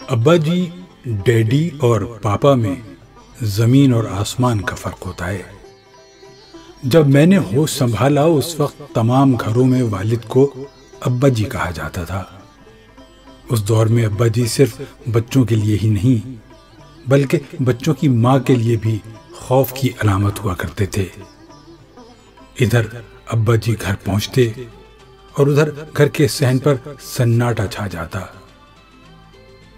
ابا جی، ڈیڈی اور پاپا میں زمین اور آسمان کا فرق ہوتا ہے۔ جب میں نے ہوش سنبھالا اس وقت تمام گھروں میں والد کو ابا جی کہا جاتا تھا۔ اس دور میں ابا جی صرف بچوں کے لیے ہی نہیں بلکہ بچوں کی ماں کے لیے بھی خوف کی علامت ہوا کرتے تھے۔ ادھر ابا جی گھر پہنچتے اور ادھر گھر کے صحن پر سناٹا چھا جاتا۔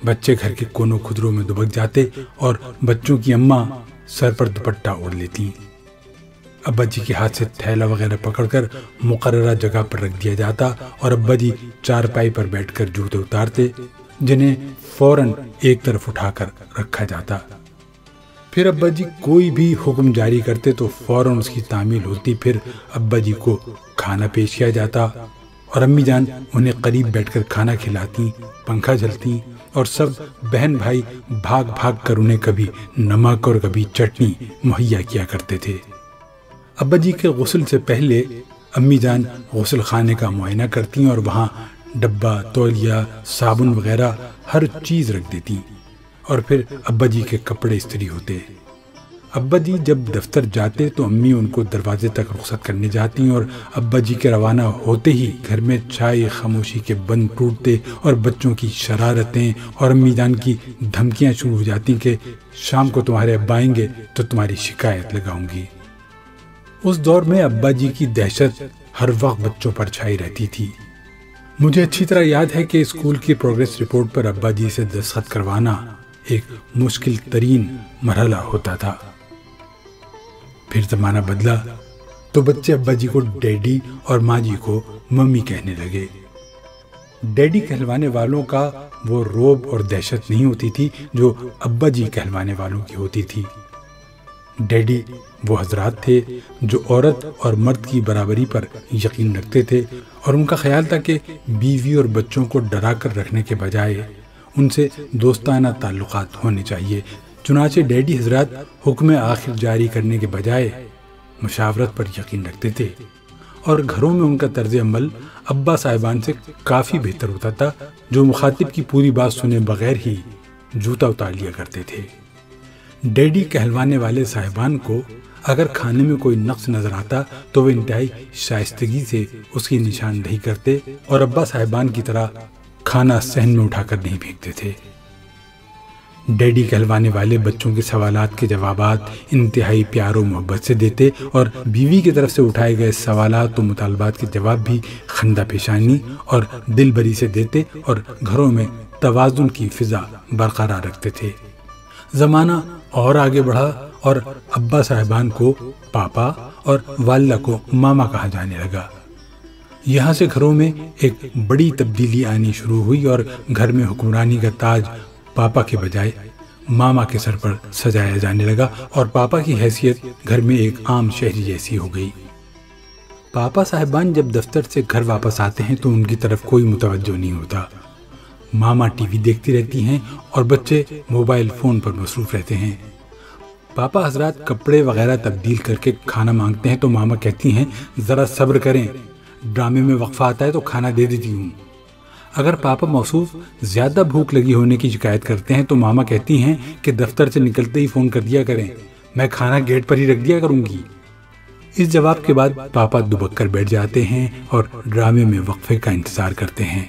بچے گھر کے کونوں کھدروں میں دبک جاتے اور بچوں کی اماں سر پر دوپٹہ اوڑھ لیتی۔ ابا جی کے ہاتھ سے تھیلا وغیرہ پکڑ کر مقررہ جگہ پر رکھ دیا جاتا اور ابا جی چارپائی پر بیٹھ کر جوتے اتارتے، جنہیں فوراً ایک طرف اٹھا کر رکھا جاتا۔ پھر ابا جی کوئی بھی حکم جاری کرتے تو فوراً اس کی تعمیل ہوتی۔ پھر ابا جی کو کھانا پیش کیا جاتا اور امی جان انہیں قریب بیٹھ کر کھانا کھلاتی، پنکھا جھلتی اور سب بہن بھائی بھاگ بھاگ کر انہیں کبھی نمک اور کبھی چٹنی مہیا کیا کرتے تھے۔ ابا جی کے غسل سے پہلے امی جان غسل خانے کا معائنہ کرتی اور وہاں ڈبہ، تولیہ، صابن وغیرہ ہر چیز رکھ دیتی اور پھر ابا جی کے کپڑے استری ہوتے۔ ابا جی جب دفتر جاتے تو امی ان کو دروازے تک رخصت کرنے جاتی اور ابا جی کے روانہ ہوتے ہی گھر میں چائے خاموشی کے بند ٹوٹتے اور بچوں کی شرارتیں اور امی جان کی دھمکیاں شروع ہو جاتی کہ شام کو تمہارے ابا آئیں گے تو تمہاری شکایت لگاؤں گی۔ اس دور میں ابا جی کی دہشت ہر وقت بچوں پر چھائی رہتی تھی۔ مجھے اچھی طرح یاد ہے کہ اسکول کی پروگریس رپورٹ پر ابا جی سے دستخط کروانا ایک مشکل ترین مرحلہ ہوتا تھا۔ پھر زمانہ بدلا تو بچے ابا جی کو ڈیڈی اور ماں جی کو ممی کہنے لگے۔ ڈیڈی کہلوانے والوں کا وہ روب اور دہشت نہیں ہوتی تھی جو ابا جی کہلوانے والوں کی ہوتی تھی۔ ڈیڈی وہ حضرات تھے جو عورت اور مرد کی برابری پر یقین رکھتے تھے اور ان کا خیال تھا کہ بیوی اور بچوں کو ڈرا کر رکھنے کے بجائے ان سے دوستانہ تعلقات ہونے چاہیے۔ چنانچہ ڈیڈی حضرات حکم آخر جاری کرنے کے بجائے مشاورت پر یقین رکھتے تھے اور گھروں میں ان کا طرز عمل ابا صاحبان سے کافی بہتر ہوتا تھا، جو مخاطب کی پوری بات سنے بغیر ہی جوتا اتار لیا کرتے تھے۔ ڈیڈی کہلوانے والے صاحبان کو اگر کھانے میں کوئی نقص نظر آتا تو وہ انتہائی شائستگی سے اس کی نشاندہی کرتے اور ابا صاحبان کی طرح کھانا صحن میں اٹھا کر نہیں پھینکتے تھے۔ ڈیڈی کہلوانے والے بچوں کے سوالات کے جوابات انتہائی پیار و محبت سے دیتے اور بیوی کی طرف سے اٹھائے گئے سوالات و مطالبات کے جواب بھی خندہ پیشانی اور دل بری سے دیتے اور گھروں میں توازن کی فضا برقرار رکھتے تھے۔ زمانہ اور آگے بڑھا اور ابا صاحبان کو پاپا اور والدہ کو ماما کہا جانے لگا۔ یہاں سے گھروں میں ایک بڑی تبدیلی آنی شروع ہوئی اور گھر میں حکمرانی کا تاج پاپا کے بجائے ماما کے سر پر سجایا جانے لگا اور پاپا کی حیثیت گھر میں ایک عام شہری جیسی ہو گئی۔ پاپا صاحبان جب دفتر سے گھر واپس آتے ہیں تو ان کی طرف کوئی متوجہ نہیں ہوتا۔ ماما ٹی وی دیکھتی رہتی ہیں اور بچے موبائل فون پر مصروف رہتے ہیں۔ پاپا حضرات کپڑے وغیرہ تبدیل کر کے کھانا مانگتے ہیں تو ماما کہتی ہیں ذرا صبر کریں، ڈرامے میں وقفہ آتا ہے تو کھانا دے دیتی ہوں۔ اگر پاپا موصوف زیادہ بھوک لگی ہونے کی شکایت کرتے ہیں تو ماما کہتی ہیں کہ دفتر سے نکلتے ہی فون کر دیا کریں، میں کھانا گیٹ پر ہی رکھ دیا کروں گی۔ اس جواب کے بعد پاپا دبک کر بیٹھ جاتے ہیں اور ڈرامے میں وقفے کا انتظار کرتے ہیں۔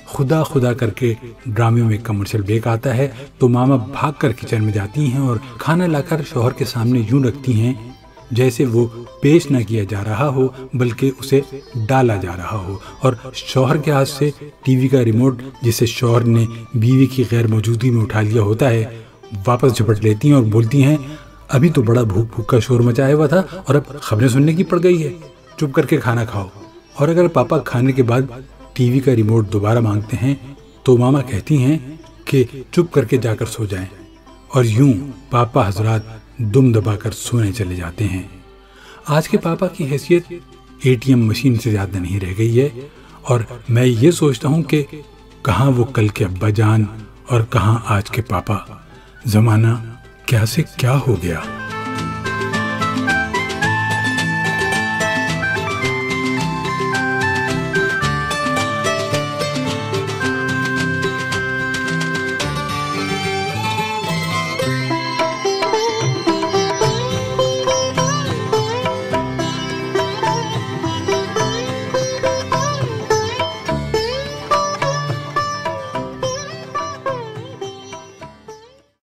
خدا خدا کر کے ڈرامے میں کمرشل بریک آتا ہے تو ماما بھاگ کر کچن میں جاتی ہیں اور کھانا لا کر شوہر کے سامنے یوں رکھتی ہیں جیسے وہ پیش نہ کیا جا رہا ہو بلکہ اسے ڈالا جا رہا ہو، اور شوہر کے ہاتھ سے ٹی وی کا ریموٹ جسے شوہر نے بیوی کی غیر موجودگی میں اٹھا لیا ہوتا ہے واپس جھپٹ لیتی ہیں اور بولتی ہیں ابھی تو بڑا بھوک کا شور مچایا ہوا تھا اور اب خبریں سننے کی پڑ گئی ہے، چپ کر کے کھانا کھاؤ۔ اور اگر پاپا کھانے کے بعد ٹی وی کا ریموٹ دوبارہ مانگتے ہیں تو ماما کہتی ہیں کہ چپ کر کے جا کر سو جائیں، اور یوں پاپا حضرات دم دبا کر سونے چلے جاتے ہیں۔ آج کے پاپا کی حیثیت اے ٹی ایم مشین سے زیادہ نہیں رہ گئی ہے، اور میں یہ سوچتا ہوں کہ کہاں وہ کل کے ابا جان اور کہاں آج کے پاپا، زمانہ کیا سے کیا ہو گیا۔